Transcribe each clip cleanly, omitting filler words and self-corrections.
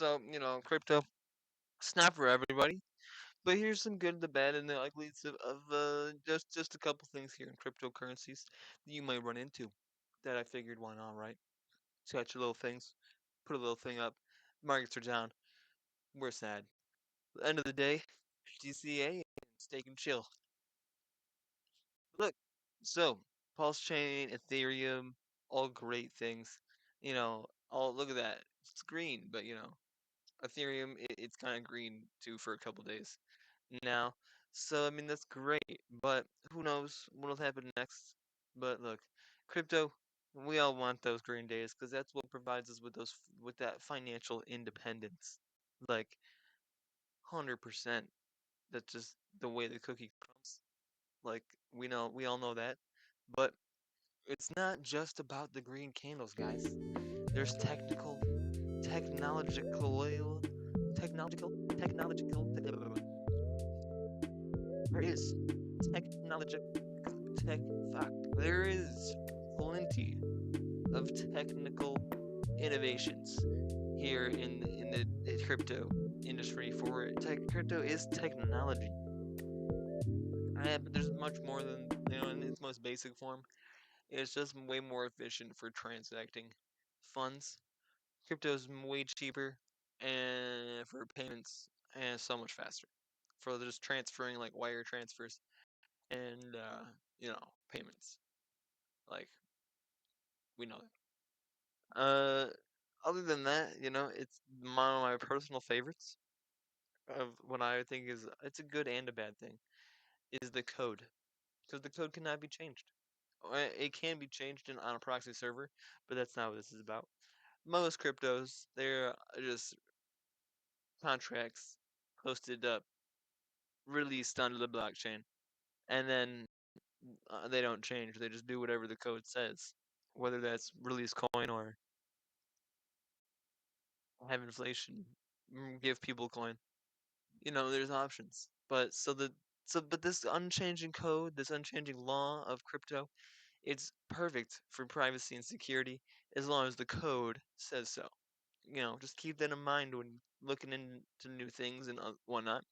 So, crypto, it's not for everybody. But here's some good, the bad, and the uglies of just a couple things here in cryptocurrencies that you might run into. That I figured, why not, right? Touch little things, put a little thing up. Markets are down. We're sad. At the end of the day, DCA and stake and chill. Look, so pulsechain, Ethereum, all great things. All look at that. It's green, but Ethereum, it's kind of green too for a couple days now. So I mean that's great, but who knows what'll happen next? But look, crypto, we all want those green days because that's what provides us with with that financial independence. Like 100%. That's just the way the cookie crumbles. Like we all know that. But it's not just about the green candles, guys. There's technological, technological. There is technological, tech. Fuck. There is plenty of technical innovations here in the crypto industry. For crypto is technology. But there's much more than in its most basic form. It's just way more efficient for transacting funds. Crypto is way cheaper and for payments and so much faster for just transferring like wire transfers and payments. Like we know that. Other than that, it's one of my personal favorites of what I think is it's a good and a bad thing is the code because the code cannot be changed. It can be changed on a proxy server, but that's not what this is about. Most cryptos, they're just contracts posted up, released onto the blockchain, and then they don't change. They just do whatever the code says, whether that's release coin or have inflation, give people coin. There's options. But this unchanging code, this unchanging law of crypto, it's perfect for privacy and security as long as the code says so. Just keep that in mind when looking into new things and whatnot.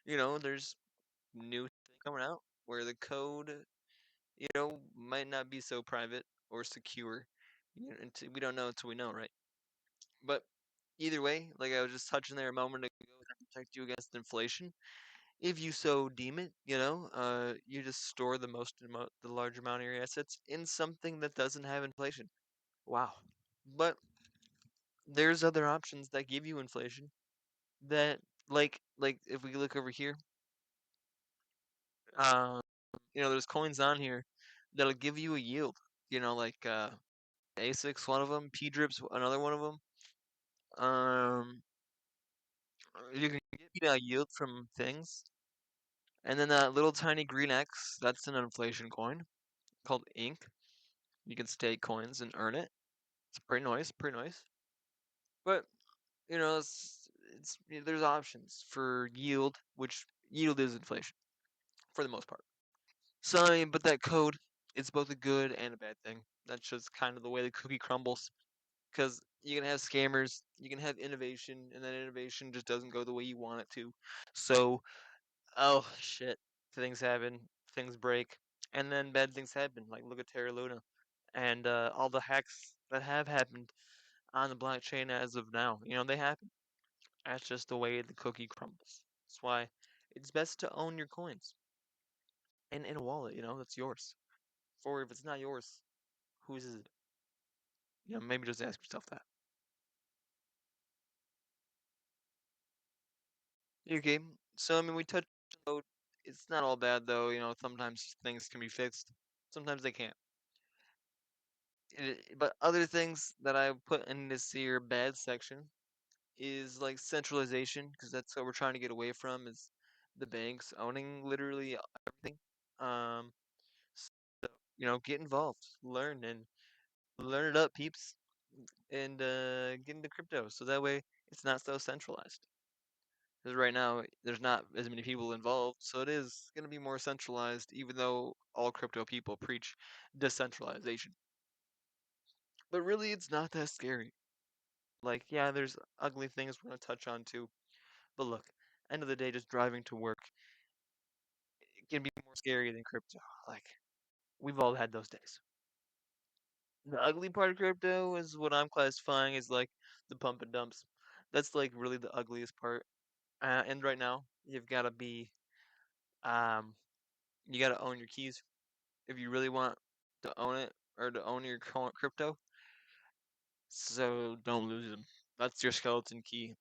There's new things coming out where the code, might not be so private or secure. We don't know until we know, right? But either way, like I was just touching there a moment ago, to protect you against inflation. If you so deem it, you just store the large amount of your assets in something that doesn't have inflation. Wow. But there's other options that give you inflation that like if we look over here, um, there's coins on here that'll give you a yield. Like ASIC's one of them, P Drip's another one of them. You can get a yield from things, and then that little tiny green X, that's an inflation coin called Ink. You can stake coins and earn it. It's pretty nice, pretty nice. But there's options for yield, which yield is inflation for the most part. So I mean, but that code, it's both a good and a bad thing. That's just kind of the way the cookie crumbles. Because you can have scammers, you can have innovation, and then innovation just doesn't go the way you want it to. So, oh shit, things happen, things break, and then bad things happen. Like look at Terra Luna, and all the hacks that have happened on the blockchain as of now. They happen. That's just the way the cookie crumbles. That's why it's best to own your coins and in a wallet. That's yours. For if it's not yours, whose is it? Maybe just ask yourself that. Okay, so I mean, we touched on code. It's not all bad though. Sometimes things can be fixed. Sometimes they can't. But other things that I put in this here bad section is like centralization, because that's what we're trying to get away from is the banks owning literally everything. Um, so, get involved, learn it up, peeps, and get into crypto. So that way it's not so centralized. Because right now there's not as many people involved, so it is going to be more centralized, even though all crypto people preach decentralization. But really, it's not that scary. Like, yeah, there's ugly things we're gonna touch on too. But look, end of the day, just driving to work it can be more scary than crypto. Like, we've all had those days. The ugly part of crypto is what I'm classifying as like the pump and dumps. That's like really the ugliest part. And right now, you've got to be, um, you got to own your keys if you really want to own it or to own your crypto. So don't lose them. That's your skeleton key.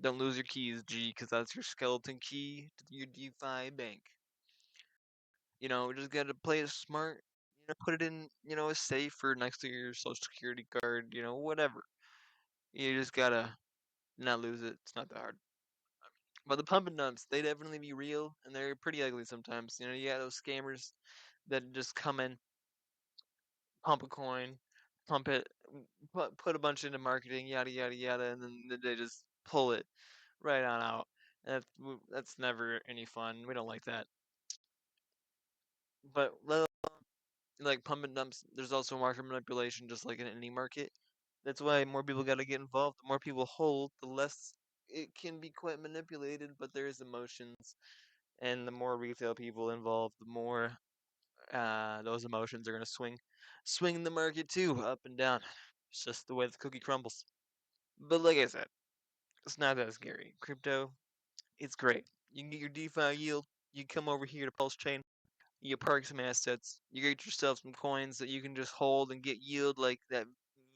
Don't lose your keys, G, because that's your skeleton key to your DeFi bank. Just gotta play it smart. Put it in, a safe or next to your social security card. Whatever. You just gotta not lose it. It's not that hard. But the pump and dumps, they definitely be real, and they're pretty ugly sometimes. You got those scammers that just come in, pump a coin, pump it, put a bunch into marketing, yada yada yada, and then they just pull it right on out. That's never any fun. We don't like that. But like pump and dumps, there's also market manipulation, just like in any market. That's why more people got to get involved. The more people hold, the less it can be quite manipulated. But there's emotions, and the more retail people involved, the more those emotions are gonna swing the market too, up and down. It's just the way the cookie crumbles. But like I said, it's not that scary. Crypto, it's great. You can get your DeFi yield. You come over here to pulsechain. You park some assets. You get yourself some coins that you can just hold and get yield, like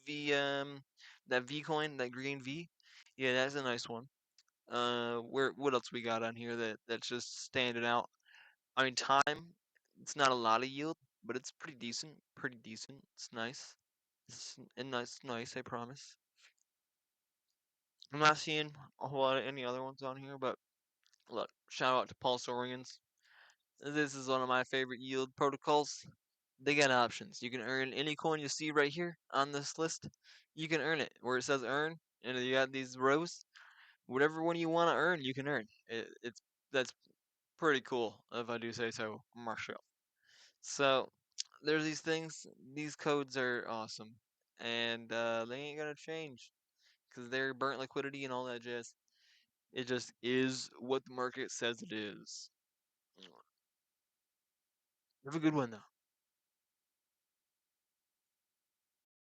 V that V coin, that green V. Yeah, that's a nice one. What else we got on here that's just standing out? I mean, time. It's not a lot of yield, but it's pretty decent. Pretty decent. It's nice. Nice. I promise. I'm not seeing a whole lot of any other ones on here, but look, shout out to Pulse Organs. This is one of my favorite yield protocols. They got options. You can earn any coin you see right here on this list. You can earn it where it says earn, and you got these rows. Whatever one you want to earn, you can earn. That's pretty cool, if I do say so myself. So there's these things. These codes are awesome, and they ain't gonna change because they're burnt liquidity and all that jazz. It just is what the market says it is. Have a good one though.